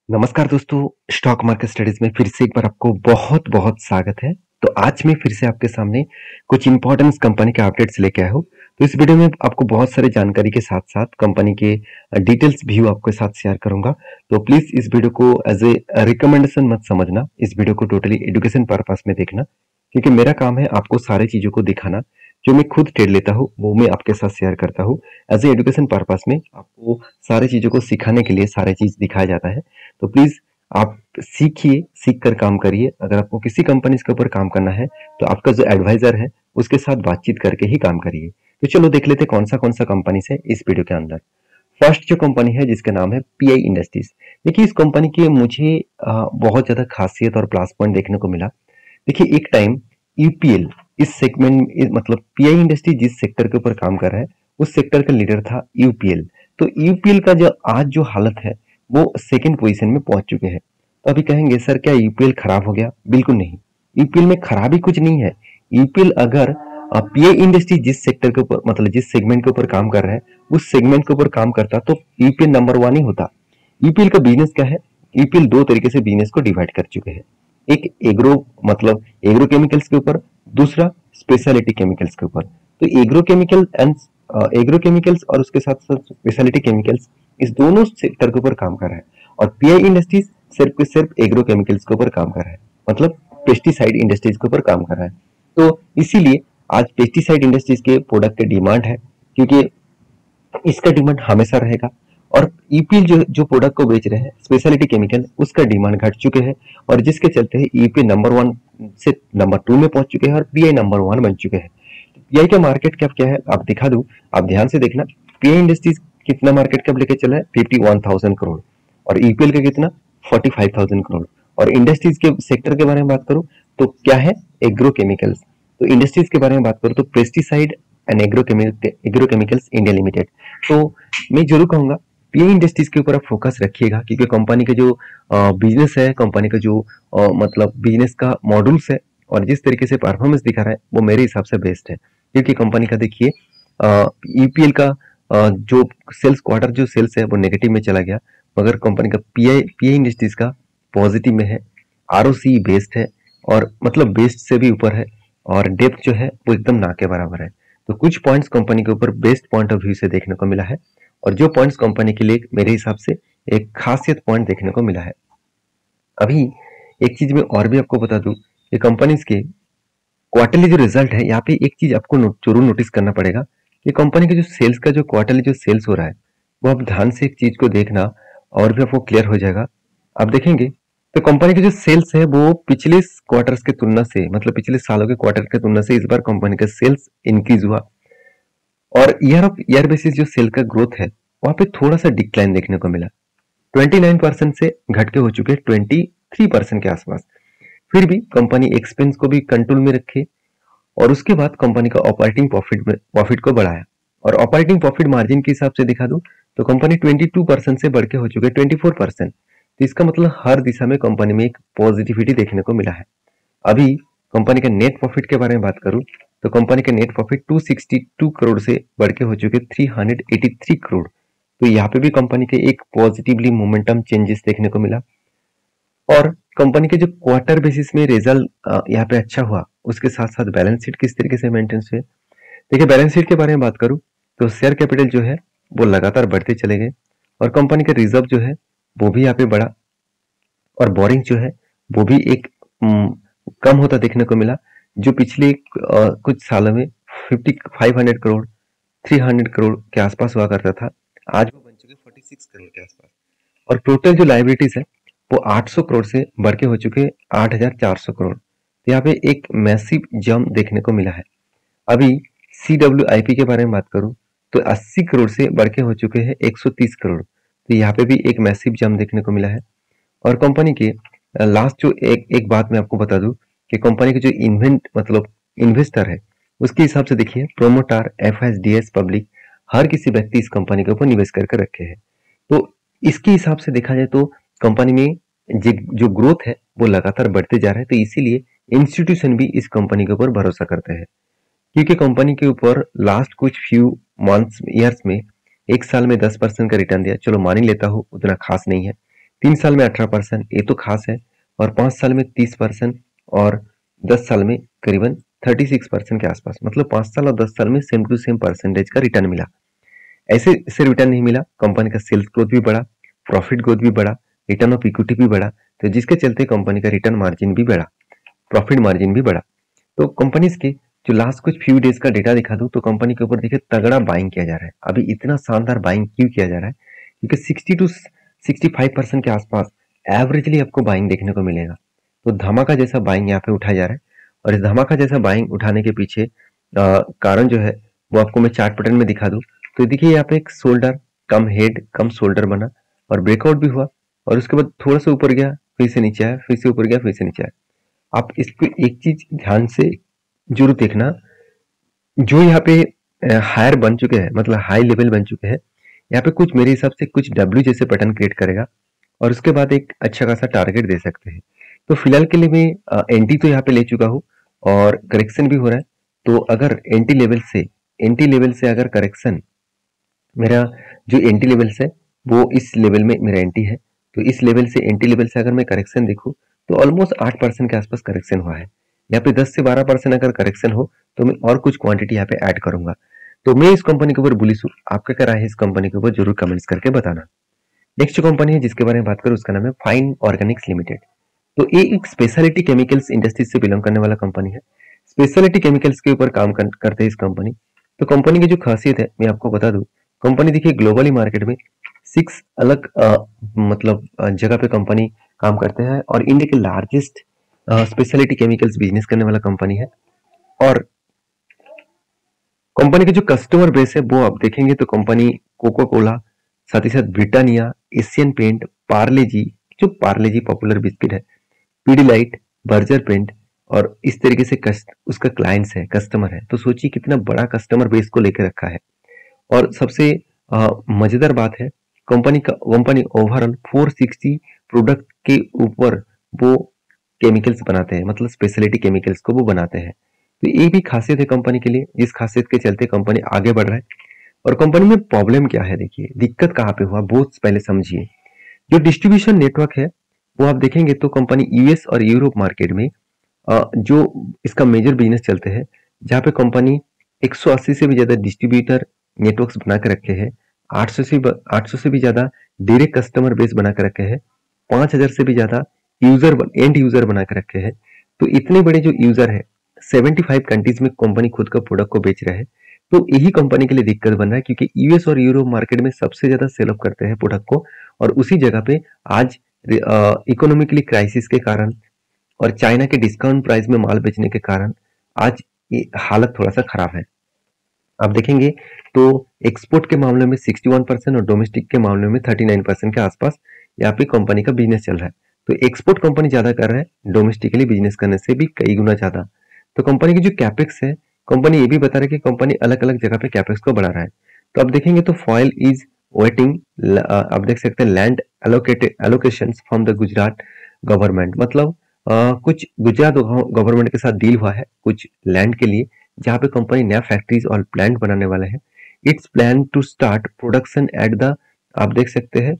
नमस्कार दोस्तों, stock market studies में फिर से एक बार आपको बहुत बहुत स्वागत है। तो आज मैं फिर से आपके सामने कुछ इंपॉर्टेंट कंपनी के अपडेट्स लेके आया हूँ। तो इस वीडियो में आपको बहुत सारी जानकारी के साथ साथ कंपनी के डिटेल्स भी आपके साथ शेयर करूंगा। तो प्लीज इस वीडियो को एज ए रिकमेंडेशन मत समझना, इस वीडियो को टोटली एजुकेशन पर्पस में देखना, क्योंकि मेरा काम है आपको सारी चीजों को दिखाना। जो मैं खुद ट्रेड लेता हूँ वो मैं आपके साथ शेयर करता हूँ। एज ए एजुकेशन पर्पस में आपको सारी चीजों को सिखाने के लिए सारी चीज दिखाया जाता है। तो प्लीज आप सीखिए, सीख कर काम करिए। अगर आपको किसी कंपनी के ऊपर काम करना है तो आपका जो एडवाइजर है उसके साथ बातचीत करके ही काम करिए। तो चलो देख लेते कौन सा कंपनी है इस वीडियो के अंदर। फर्स्ट जो कंपनी है जिसका नाम है पीआई इंडस्ट्रीज। देखिए इस कंपनी की मुझे बहुत ज्यादा खासियत और प्लस पॉइंट देखने को मिला। देखिए एक टाइम यूपीएल इस सेगमेंट मतलब पीआई इंडस्ट्री जिस सेक्टर के ऊपर काम कर रहा है उस सेक्टर का लीडर था यूपीएल। तो यूपीएल का जो आज जो हालत है वो सेकंड पोजीशन में पहुंच चुके हैं। तो अभी कहेंगे सर क्या यूपीएल खराब हो गया? बिल्कुल नहीं, यूपीएल में खराबी कुछ नहीं है। यूपीएल अगर पीए इंडस्ट्री जिस सेक्टर के ऊपर मतलब जिस सेगमेंट के ऊपर काम कर रहा है उस सेगमेंट के ऊपर काम करता तो यूपीएल नंबर 1 ही होता। यूपीएल का बिजनेस क्या है? यूपीएल दो तरीके से बिजनेस को डिवाइड कर चुके हैं। एक एग्रो मतलब एग्रो केमिकल्स के ऊपर, दूसरा स्पेशलिटी केमिकल्स के ऊपर। तो एग्रो केमिकल्स और उसके साथ साथ स्पेशलिटी केमिकल्स इस दोनों सेक्टर के ऊपर काम कर रहा है। और पीआई इंडस्ट्रीज सिर्फ एग्रो केमिकल्स के ऊपर काम कर रहा है, मतलब पेस्टिसाइड इंडस्ट्रीज के ऊपर काम कर रहा है। तो इसीलिए आज पेस्टिसाइड इंडस्ट्रीज के प्रोडक्ट की डिमांड है, क्योंकि इसका डिमांड हमेशा रहेगा। और ईपीएल जो प्रोडक्ट को बेच रहे हैं स्पेशलिटी केमिकल उसका डिमांड घट चुके हैं, और जिसके चलते ईपीएल नंबर 1 से नंबर 2 में पहुंच चुके हैं और पीआई नंबर 1 बन चुके हैं। पीआई का मार्केट कैप क्या है आप दिखा दूं, आप ध्यान से देखना। पीआई इंडस्ट्रीज कितना मार्केट कैप लेके चला है? 51,000 करोड़। और ईपीएल का कितना? 45,000 करोड़। और इंडस्ट्रीज के सेक्टर के बारे में बात करूं तो क्या है? Agro chemicals. तो इंडस्ट्रीज के बारे में बात करूं तो pesticide and agro chemicals India limited. तो मैं जरूर कहूंगा पीआई इंडस्ट्रीज के ऊपर आप फोकस रखिएगा, क्योंकि कंपनी का जो बिजनेस है, कंपनी का जो मतलब बिजनेस का मॉड्यूल्स है और जिस तरीके से परफॉर्मेंस दिखा रहा है वो मेरे हिसाब से बेस्ट है। क्योंकि कंपनी का देखिए ईपीएल का जो सेल्स क्वार्टर जो सेल्स है वो नेगेटिव में चला गया, मगर कंपनी का पीआई इंडस्ट्रीज का पॉजिटिव में है। आरओसी बेस्ट है और मतलब बेस्ट से भी ऊपर है, और डेप्थ जो है वो एकदम ना के बराबर है। तो कुछ पॉइंट्स कंपनी के ऊपर बेस्ट पॉइंट ऑफ व्यू से देखने को मिला है, और जो पॉइंट्स कंपनी के लिए मेरे हिसाब से एक खासियत पॉइंट देखने को मिला है। अभी एक चीज मैं और भी आपको बता दूं कि कंपनीज के क्वार्टरली जो रिजल्ट है, यहाँ पे एक चीज आपको जरूर नोटिस करना पड़ेगा कि कंपनी के जो सेल्स का जो क्वार्टरली जो सेल्स हो रहा है वो आप ध्यान से एक चीज को देखना और भी आपको क्लियर हो जाएगा। आप देखेंगे तो कंपनी के जो सेल्स है वो पिछले क्वार्टर्स के तुलना से मतलब पिछले सालों के क्वार्टर के तुलना से इस बार कंपनी का सेल्स इंक्रीज हुआ। और ईयर ऑफ ईयर बेसिस जो सेल का ग्रोथ है वहां पे थोड़ा सा डिक्लाइन देखने को मिला। 29% से घट के हो चुके 23% के आसपास। फिर भी कंपनी एक्सपेंस को भी कंट्रोल में रखे, और उसके बाद कंपनी का ऑपरेटिंग प्रॉफिट को बढ़ाया। और ऑपरेटिंग प्रॉफिट मार्जिन के हिसाब से दिखा दूं तो कंपनी 22% से बढ़ के हो चुके 24%। तो इसका मतलब हर दिशा में कंपनी में एक पॉजिटिविटी देखने को मिला है। अभी कंपनी का नेट प्रॉफिट के बारे में बात करूं तो कंपनी का नेट प्रॉफिट 262 करोड़ से बढ़ के हो चुके 383 करोड़। तो यहाँ पे भी कंपनी के एक पॉजिटिवली मोमेंटम चेंजेस देखने को मिला। और कंपनी के जो क्वार्टर बेसिस में रिजल्ट यहाँ पे अच्छा हुआ, उसके साथ साथ बैलेंस शीट किस तरीके से मेंटेन हुए। देखिए बैलेंस शीट के बारे में बात करूं तो शेयर कैपिटल जो है वो लगातार बढ़ते चले गए, और कंपनी का रिजर्व जो है वो भी यहाँ पे बढ़ा, और बोरिंग जो है वो भी एक कम होता देखने को मिला। जो पिछले कुछ सालों में 500 करोड़ 300 करोड़ के आसपास हुआ करता था, आज वो बन चुके 46 करोड़ के आसपास। और टोटल जो लाइबिलिटीज है वो 800 करोड़ से बढ़ के हो चुके 8,400 करोड़। तो यहाँ पे एक मैसिव जंप देखने को मिला है। अभी CWIP के बारे में बात करूं तो 80 करोड़ से बढ़ के हो चुके हैं 130 करोड़। तो यहाँ पे भी एक मैसिव जंप देखने को मिला है। और कंपनी के लास्ट जो एक बात मैं आपको बता दूं कि कंपनी के जो इन्वेस्टर है उसके हिसाब से देखिए प्रोमोटर FSDS पब्लिक हर किसी व्यक्ति इस कंपनी के ऊपर निवेश करके रखे हैं। तो इसके हिसाब से देखा जाए तो कंपनी में जो ग्रोथ है वो लगातार बढ़ते जा रहा है। तो इसीलिए इंस्टीट्यूशन भी इस कंपनी के ऊपर भरोसा करते हैं, क्योंकि कंपनी के ऊपर लास्ट कुछ फ्यू मंथ्स ईयर्स में एक साल में 10% का रिटर्न दिया। चलो मान ही लेता हूँ उतना खास नहीं है, 3 साल में 18%, ये तो खास है। और 5 साल में 30% और 10 साल में करीबन 36% के आसपास, मतलब 5 साल और 10 साल में सेम टू सेम परसेंटेज का रिटर्न मिला। ऐसे इससे रिटर्न नहीं मिला, कंपनी का सेल्स ग्रोथ भी बढ़ा, प्रॉफिट ग्रोथ भी बढ़ा, रिटर्न ऑफ इक्विटी भी बढ़ा, तो जिसके चलते कंपनी का रिटर्न मार्जिन भी बढ़ा, प्रॉफिट मार्जिन भी बढ़ा। तो कंपनीज के जो लास्ट कुछ फ्यू डेज का डेटा दिखा दूं तो कंपनी के ऊपर देखिए तगड़ा बाइंग किया जा रहा है। अभी इतना शानदार बाइंग क्यों किया जा रहा है? क्योंकि 60 टू 65% के आसपास एवरेजली आपको बाइंग देखने को मिलेगा। तो धमाका जैसा बाइंग यहाँ पे उठाया जा रहा है। और इस धमाका जैसा बाइंग उठाने के पीछे कारण जो है वो आपको मैं चार्ट पैटर्न में दिखा दूं तो देखिए यहाँ पे एक शोल्डर कम हेड कम शोल्डर बना और ब्रेकआउट भी हुआ, और उसके बाद थोड़ा सा ऊपर गया, फिर से नीचे आया, फिर से ऊपर गया, फिर से नीचे आया। आप इस पे एक चीज ध्यान से जरूर देखना, जो यहाँ पे हायर बन चुके हैं, मतलब हाई लेवल बन चुके हैं, यहाँ पे कुछ मेरे हिसाब से कुछ डब्ल्यू जैसे पैटर्न क्रिएट करेगा और उसके बाद एक अच्छा खासा टारगेट दे सकते हैं। तो फिलहाल के लिए मैं एंटी तो यहाँ पे ले चुका हूँ और करेक्शन भी हो रहा है। तो अगर एंटी लेवल से अगर करेक्शन, मेरा जो एंटी लेवल्स है वो इस लेवल में मेरा एंटी है, तो इस लेवल से एंटी लेवल से अगर मैं करेक्शन देखूं तो ऑलमोस्ट 8% के आसपास करेक्शन हुआ है। यहाँ पे 10 से 12% अगर करेक्शन हो तो मैं और कुछ क्वांटिटी यहाँ पे ऐड करूंगा। तो मैं इस कंपनी के ऊपर बुलिश हूँ। आपका क्या राय है इस कंपनी के ऊपर, जरूर कमेंट्स करके बताना। नेक्स्ट जो कंपनी है जिसके बारे में बात करूँ उसका नाम है फाइन ऑर्गेनिक्स लिमिटेड। तो ये एक स्पेशलिटी केमिकल्स इंडस्ट्री से बिलोंग करने वाला कंपनी है। स्पेशलिटी केमिकल्स के ऊपर काम करते हैं इस कंपनी। तो कंपनी की जो खासियत है मैं आपको बता दूं, कंपनी देखिए ग्लोबली मार्केट में 6 अलग जगह पे कंपनी काम करते हैं और इंडिया के लार्जेस्ट स्पेशलिटी केमिकल्स बिजनेस करने वाला कंपनी है। और कंपनी के जो कस्टमर बेस है वो आप देखेंगे तो कंपनी कोका कोला, साथ ही साथ ब्रिटानिया, एशियन पेंट, पार्ले जी, जो पार्ले जी पॉपुलर बिस्किट है, पीडीलाइट, बर्जर पेंट, और इस तरीके से उसका क्लाइंट्स है, कस्टमर है। तो सोचिए कितना बड़ा कस्टमर बेस को लेकर रखा है। और सबसे मजेदार बात है, कंपनी ओवरऑल 460 प्रोडक्ट के ऊपर वो केमिकल्स बनाते हैं, मतलब स्पेशलिटी केमिकल्स को वो बनाते हैं। तो ये भी खासियत है कंपनी के लिए, जिस खासियत के चलते कंपनी आगे बढ़ रहा है। और कंपनी में प्रॉब्लम क्या है, देखिए दिक्कत कहाँ पे हुआ वो पहले समझिए। जो डिस्ट्रीब्यूशन नेटवर्क है वो आप देखेंगे तो कंपनी यूएस और यूरोप मार्केट में जो इसका मेजर बिजनेस चलते हैं, जहाँ पे कंपनी 180 से भी ज्यादा डिस्ट्रीब्यूटर नेटवर्क्स बना के रखे हैं, 800 से भी ज्यादा डायरेक्ट कस्टमर बेस बना के रखे हैं, 5000 से भी ज्यादा एंड यूजर बना के रखे हैं। तो इतने बड़े जो यूजर है, 75 कंट्रीज में कंपनी खुद का प्रोडक्ट को बेच रहा है। तो यही कंपनी के लिए दिक्कत बन रहा है, क्योंकि यूएस और यूरोप मार्केट में सबसे ज्यादा सेल ऑफ करते हैं प्रोडक्ट को, और उसी जगह पे आज इकोनॉमिकली क्राइसिस के कारण और चाइना के डिस्काउंट प्राइस में माल बेचने के कारण आज ये हालत थोड़ा सा खराब है। आप देखेंगे तो एक्सपोर्ट के मामले में 61% और डोमेस्टिक के मामले में 39% के आसपास यहाँ पे कंपनी का बिजनेस चल रहा है। तो एक्सपोर्ट कंपनी ज्यादा कर रहा है, डोमेस्टिकली बिजनेस करने से भी कई गुना ज्यादा। तो कंपनी की जो कैपेक्स है, कंपनी ये भी बता रहा है कि कंपनी अलग अलग जगह पे कैपेक्स को बढ़ा रहा है। तो आप देखेंगे तो फॉयल इज वेटिंग, आप देख सकते हैं land allocation from the Gujarat government, मतलब कुछ गुजरात गवर्नमेंट के साथ डील हुआ है कुछ लैंड के लिए, जहाँ पे कंपनी नया फैक्ट्रीज और प्लांट बनाने वाला है। It's plan to start production at the, आप देख सकते हैं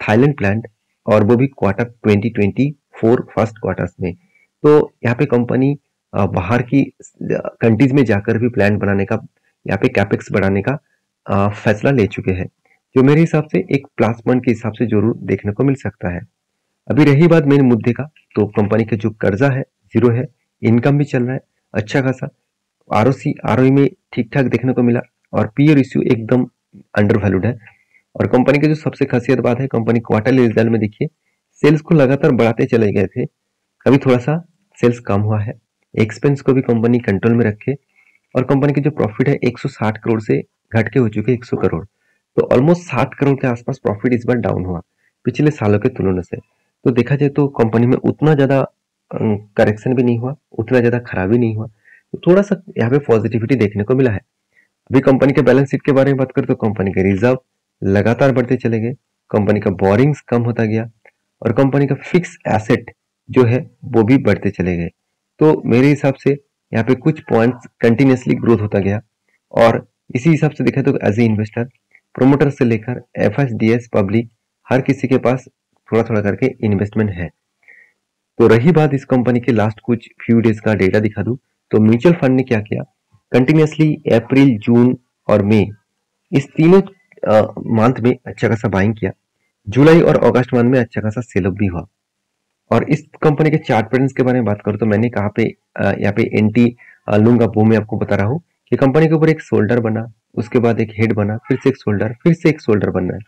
थाईलैंड प्लांट, और वो भी क्वार्टर 2024 फर्स्ट क्वार्टर्स में। तो यहाँ पे कंपनी बाहर की कंट्रीज में जाकर भी प्लांट बनाने का, यहाँ पे कैपेक्स बढ़ाने का फैसला ले चुके हैं, जो मेरे हिसाब से एक प्लस पॉइंट के हिसाब से जरूर देखने को मिल सकता है। अभी रही बात मेन मुद्दे का, तो कंपनी का जो कर्जा है जीरो है, इनकम भी चल रहा है अच्छा खासा, आरओई में ठीक ठाक देखने को मिला, और पी रेशियो एकदम अंडर वैल्यूड है। और कंपनी की जो सबसे खासियत बात है, कंपनी क्वार्टरली रिजल्ट में देखिए सेल्स को लगातार बढ़ाते चले गए थे, अभी थोड़ा सा सेल्स कम हुआ है, एक्सपेंस को भी कंपनी कंट्रोल में रखे, और कंपनी की जो प्रॉफिट है 160 करोड़ से घट के हो चुके 100 करोड़। तो ऑलमोस्ट 60 करोड़ के आसपास प्रॉफिट इस बार डाउन हुआ पिछले सालों के तुलना से। तो देखा जाए तो कंपनी में उतना ज्यादा करेक्शन भी नहीं हुआ, उतना ज्यादा खराबी नहीं हुआ, तो थोड़ा सा यहाँ पे पॉजिटिविटी देखने को मिला है। अभी कंपनी के बैलेंस शीट के बारे में बात करें तो कंपनी के रिजर्व लगातार बढ़ते चले गए, कंपनी का बोरिंग्स कम होता गया, और कंपनी का फिक्स एसेट जो है वो भी बढ़ते चले गए। तो मेरे हिसाब से यहाँ पे कुछ पॉइंट्स कंटिन्यूसली ग्रोथ होता गया, और इसी हिसाब से देखा तो एज ए इन्वेस्टर, प्रोमोटर से लेकर एफएसडीएस पब्लिक, हर किसी के पास थोड़ा थोड़ा करके इन्वेस्टमेंट है। तो रही बात इस कंपनी के लास्ट कुछ फ्यू डेज का डेटा दिखा दूं, तो म्यूचुअल फंड ने क्या किया, कंटिन्यूसली अप्रैल, जून और मई, इस तीनों मंथ में अच्छा खासा बाइंग किया। जुलाई और अगस्त मंथ में अच्छा खासा सेल ऑफ भी हुआ। और इस कंपनी के चार्ट पैटर्न्स के बारे में बात करूं तो मैंने कहा पे यहाँ पे एंटी लूंगा, वो मैं आपको बता रहा हूँ कि कंपनी के ऊपर एक शोल्डर बना, उसके बाद एक हेड बना, फिर से एक शोल्डर, फिर से एक शोल्डर बनना है।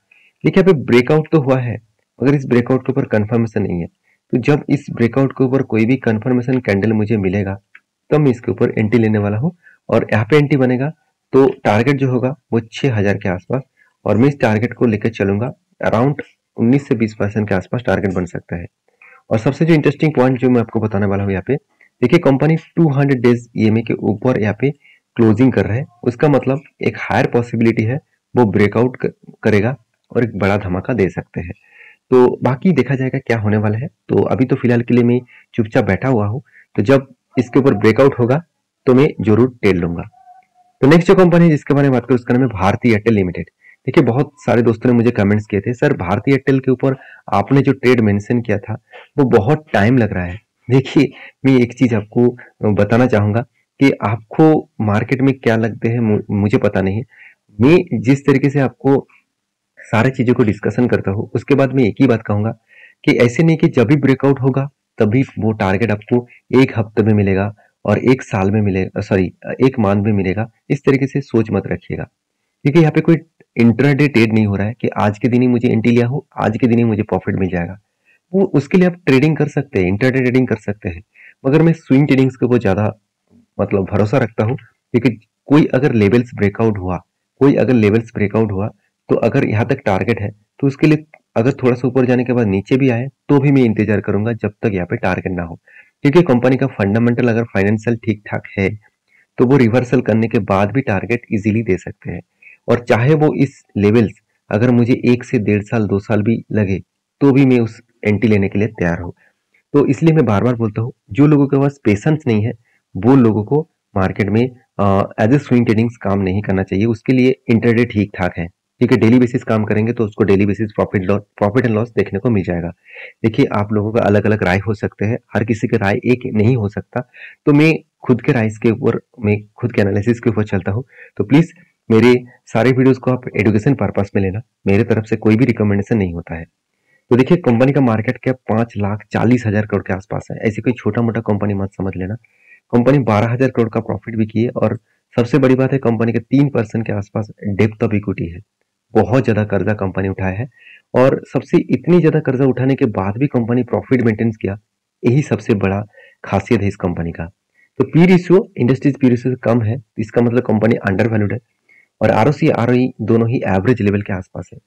देखिए यहाँ पे ब्रेकआउट तो हुआ है, मगर इस ब्रेकआउट के ऊपर कंफर्मेशन नहीं है। तो जब इस ब्रेकआउट के ऊपर कोई भी कंफर्मेशन कैंडल मुझे मिलेगा तब मैं इसके ऊपर एंट्री लेने वाला हूँ। और यहाँ पे एंट्री बनेगा तो टारगेट जो होगा वो 6000 के आसपास, और मैं इस टारगेट को लेकर चलूंगा। अराउंड 19 से 20% के आसपास टारगेट बन सकता है। और सबसे जो इंटरेस्टिंग पॉइंट जो मैं आपको बताने वाला हूँ यहाँ पे, देखिए कंपनी 200 डेज ईएमए के ऊपर यहाँ पे क्लोजिंग कर रहा है। उसका मतलब एक हायर पॉसिबिलिटी है वो ब्रेकआउट करेगा और एक बड़ा धमाका दे सकते हैं। तो बाकी देखा जाएगा क्या होने वाला है। तो अभी तो फिलहाल के लिए मैं चुपचाप बैठा हुआ हूँ, तो जब इसके ऊपर ब्रेकआउट होगा तो मैं जरूर ट्रेड लूंगा। तो नेक्स्ट जो कंपनी है जिसके बारे में बात करूँ उसका नाम है भारती एयरटेल लिमिटेड। देखिए बहुत सारे दोस्तों ने मुझे कमेंट्स किए थे, सर भारती एयरटेल के ऊपर आपने जो ट्रेड मेंशन किया था वो बहुत टाइम लग रहा है। देखिए मैं एक चीज आपको बताना चाहूंगा कि आपको मार्केट में क्या लगते हैं मुझे पता नहीं है। मैं जिस तरीके से आपको सारे चीजों को डिस्कशन करता हूँ उसके बाद मैं एक ही बात कहूंगा कि ऐसे नहीं कि जब भी ब्रेकआउट होगा तभी वो टारगेट आपको एक हफ्ते में मिलेगा और एक साल में मिलेगा, सॉरी एक मंथ में मिलेगा। इस तरीके से सोच मत रखिएगा, क्योंकि यहाँ पे कोई इंट्राडे ट्रेड नहीं हो रहा है कि आज के दिन ही मुझे एंट्री लिया हो, आज के दिन ही मुझे प्रॉफिट मिल जाएगा। वो उसके लिए आप ट्रेडिंग कर सकते हैं, इंट्राडे ट्रेडिंग कर सकते हैं, मगर मैं स्विंग ट्रेडिंग्स के ऊपर ज्यादा मतलब भरोसा रखता हूँ। क्योंकि कोई अगर लेवल्स ब्रेकआउट हुआ, कोई अगर लेवल्स ब्रेकआउट हुआ तो अगर यहाँ तक टारगेट है तो उसके लिए अगर थोड़ा सा ऊपर जाने के बाद नीचे भी आए तो भी मैं इंतजार करूंगा जब तक यहाँ पे टारगेट ना हो। क्योंकि कंपनी का फंडामेंटल अगर फाइनेंशियल ठीक ठाक है तो वो रिवर्सल करने के बाद भी टारगेट इजीली दे सकते हैं। और चाहे वो इस लेवल्स अगर मुझे 1 से 1.5 साल 2 साल भी लगे तो भी मैं उस एंट्री लेने के लिए तैयार हूँ। तो इसलिए मैं बार बार बोलता हूँ जो लोगों के पास पेशेंस नहीं है वो लोगों को मार्केट में एज ए स्विंग ट्रेडिंग्स काम नहीं करना चाहिए। उसके लिए इंटरडे ठीक ठाक है, क्योंकि डेली बेसिस काम करेंगे तो उसको daily basis profit and loss देखने को मिल जाएगा। देखिए आप लोगों का अलग अलग राय हो सकते हैं, हर किसी की राय एक नहीं हो सकता। तो मैं खुद के राय के ऊपर, मैं खुद के एनालिसिस के ऊपर चलता हूँ। तो प्लीज मेरे सारे वीडियोस को आप एजुकेशन पर्पस में लेना, मेरे तरफ से कोई भी रिकमेंडेशन नहीं होता है। तो देखिए कंपनी का मार्केट कैप 5,40,000 करोड़ के आसपास है। ऐसी कोई छोटा मोटा कंपनी मत समझ लेना। कंपनी 12,000 करोड़ का प्रॉफिट भी की है, और सबसे बड़ी बात है कंपनी के 3% के आसपास डेप्थ ऑफ इक्विटी है। बहुत ज्यादा कर्जा कंपनी उठाया है, और सबसे इतनी ज्यादा कर्जा उठाने के बाद भी कंपनी प्रॉफिट मेंटेन किया, यही सबसे बड़ा खासियत है इस कंपनी का। तो P ratio industries P ratio से कम है, इसका मतलब कंपनी अंडर वैल्यूड है। और आरओसी आरओई दोनों ही एवरेज लेवल के आसपास है।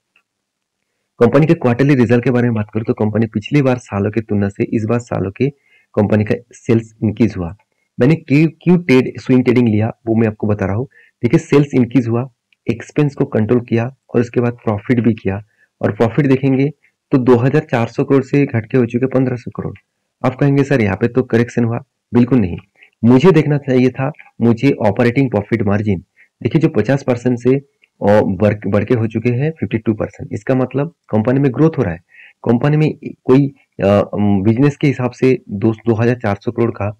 कंपनी के क्वार्टरली रिजल्ट के बारे में बात करूं तो कंपनी पिछली बार सालों की तुलना से इस बार सालों के कंपनी का सेल्स इंक्रीज हुआ। मैंने क्यों क्यों ट्रेड स्विंग ट्रेडिंग लिया वो मैं आपको बता रहा हूँ। देखिए सेल्स इंक्रीज हुआ, एक्सपेंस को कंट्रोल किया और उसके बाद प्रॉफिट भी किया। और प्रॉफिट देखेंगे तो 2400 करोड़ से घट के हो चुके 1500 करोड़। आप कहेंगे सर यहाँ पे तो करेक्शन हुआ, बिल्कुल नहीं। मुझे देखना चाहिए था मुझे ऑपरेटिंग प्रॉफिट मार्जिन। देखिए जो 50% से और बढ़ के हो चुके हैं 52%। इसका मतलब कंपनी में ग्रोथ हो रहा है। कंपनी में कोई बिजनेस के हिसाब से 2400 करोड़ का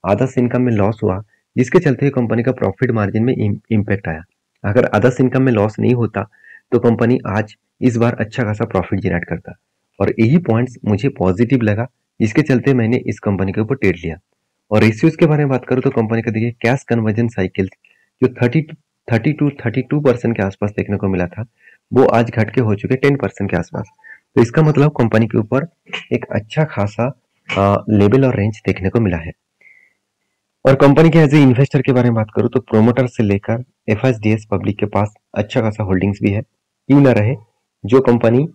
आदर्श इनकम में लॉस हुआ, जिसके चलते कंपनी का प्रॉफिट मार्जिन में इम्पैक्ट आया। अगर आदर्श इनकम में लॉस नहीं होता तो कंपनी आज इस बार अच्छा खासा प्रॉफिट जनरेट करता। और यही पॉइंट्स मुझे पॉजिटिव लगा, जिसके चलते मैंने इस कंपनी के ऊपर ट्रेड लिया। और रेशियोज के बारे में बात करूं तो कंपनी का देखिए कैश कन्वर्जन साइकिल जो 32% के आसपास देखने को मिला था, वो आज घट के हो चुके 10% के आसपास। तो इसका मतलब कंपनी के ऊपर एक अच्छा खासा लेवल और रेंज देखने को मिला है। और कंपनी के एज ए इन्वेस्टर के बारे में बात करूं तो प्रोमोटर से लेकर एफएसडीएस पब्लिक के पास अच्छा खासा होल्डिंग्स भी है। क्यों ना रहे, जो कंपनी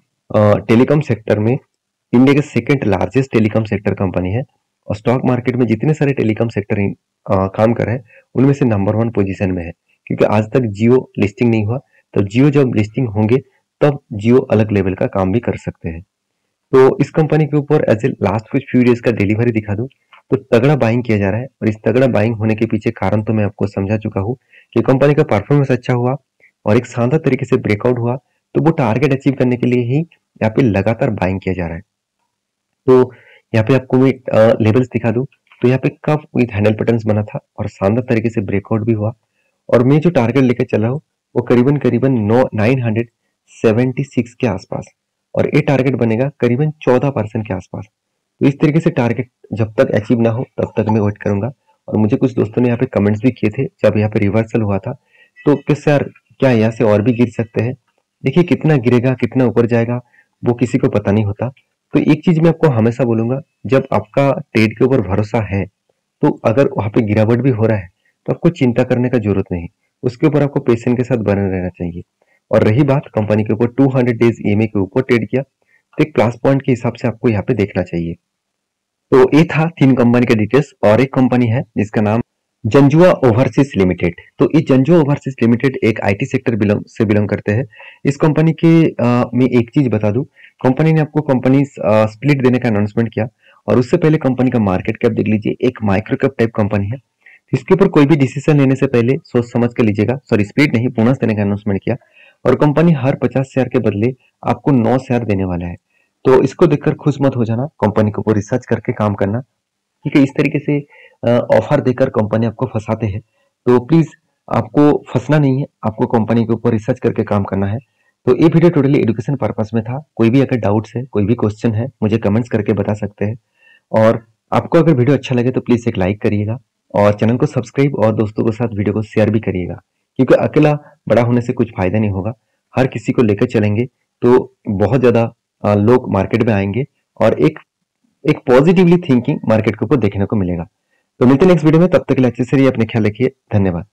टेलीकॉम सेक्टर में इंडिया के second largest telecom sector company है, और स्टॉक मार्केट में जितने सारे टेलीकॉम सेक्टर काम कर रहे हैं उनमें से नंबर 1 पोजीशन में है। क्योंकि आज तक जियो लिस्टिंग नहीं हुआ, तो जियो जब लिस्टिंग होंगे तब जियो अलग लेवल का काम भी कर सकते हैं। तो इस कंपनी के ऊपर एज ए लास्ट कुछ फ्यू डेज का डिलीवरी दिखा दूं तो तगड़ा बाइंग किया जा रहा है। और इस तगड़ा बाइंग होने के पीछे कारण तो मैं आपको समझा चुका हूँ कि कंपनी का परफॉर्मेंस अच्छा हुआ और एक शानदार तरीके से ब्रेकआउट हुआ, तो वो टारगेट अचीव करने के लिए ही यहाँ पे लगातार बाइंग किया जा रहा है। तो यहाँ पे आपको मैं लेवल्स दिखा दूं तो यहाँ पे कप विथ हैंडल पैटर्न्स बना था और शानदार तरीके से ब्रेकआउट भी हुआ। और मैं जो टारगेट लेकर चल रहा हूँ वो करीबन करीबन 976 के आसपास, और ये टारगेट बनेगा करीबन 14% के आसपास। तो इस तरीके से टारगेट जब तक अचीव ना हो तब तक मैं वेट करूंगा। और मुझे कुछ दोस्तों ने यहाँ पे कमेंट्स भी किए थे जब यहाँ पे रिवर्सल हुआ था, तो कि सर क्या यहाँ से और भी गिर सकते हैं। देखिए कितना गिरेगा कितना ऊपर जाएगा वो किसी को पता नहीं होता। तो एक चीज मैं आपको हमेशा बोलूंगा, जब आपका ट्रेड के ऊपर भरोसा है तो अगर वहां पे गिरावट भी हो रहा है तो आपको चिंता करने का जरूरत नहीं, उसके ऊपर आपको पेशेंस के साथ बने रहना चाहिए। और रही बात कंपनी के ऊपर 200 डेज ईएमए के ऊपर ट्रेड किया तो एक प्लस पॉइंट के हिसाब से आपको यहाँ पे देखना चाहिए। तो ये था 3 कंपनी के डिटेल्स। और एक कंपनी है जिसका नाम जंजुआ ओवरसीज लिमिटेड। तो ये जंजुआ ओवरसीज लिमिटेड एक आईटी सेक्टर बिलोंग करते हैं। इस कंपनी के मैं एक चीज बता दूं, कंपनी ने आपको कंपनी स्प्लिट देने का अनाउंसमेंट किया, और उससे पहले कंपनी का मार्केट कैप देख लीजिए, एक माइक्रो कैप टाइप कंपनी है। इसके ऊपर कोई भी डिसीजन लेने से पहले सोच समझ के लीजिएगा। सॉरी, स्प्लिट नहीं, बोनस देने का अनाउंसमेंट किया, और कंपनी हर 50 शेयर के बदले आपको 9 शेयर देने वाला है। तो इसको देखकर खुश मत हो जाना, कंपनी के ऊपर रिसर्च करके काम करना। ठीक है, इस तरीके से ऑफर देकर कंपनी आपको फंसाते हैं, तो प्लीज आपको फंसना नहीं है, आपको कंपनी के ऊपर रिसर्च करके काम करना है। तो ये वीडियो टोटली एजुकेशन पर्पस में था। कोई भी अगर डाउट्स है, कोई भी क्वेश्चन है, मुझे कमेंट्स करके बता सकते हैं। और आपको अगर वीडियो अच्छा लगे तो प्लीज एक लाइक करिएगा, और चैनल को सब्सक्राइब और दोस्तों के साथ वीडियो को शेयर भी करिएगा, क्योंकि अकेला बड़ा होने से कुछ फायदा नहीं होगा। हर किसी को लेकर चलेंगे तो बहुत ज्यादा लोग मार्केट में आएंगे, और एक एक पॉजिटिवली थिंकिंग मार्केट के ऊपर देखने को मिलेगा। तो मिलते हैं नेक्स्ट वीडियो में, तब तक के लिए अच्छे से रहिए, अपने ख्याल रखिए, धन्यवाद।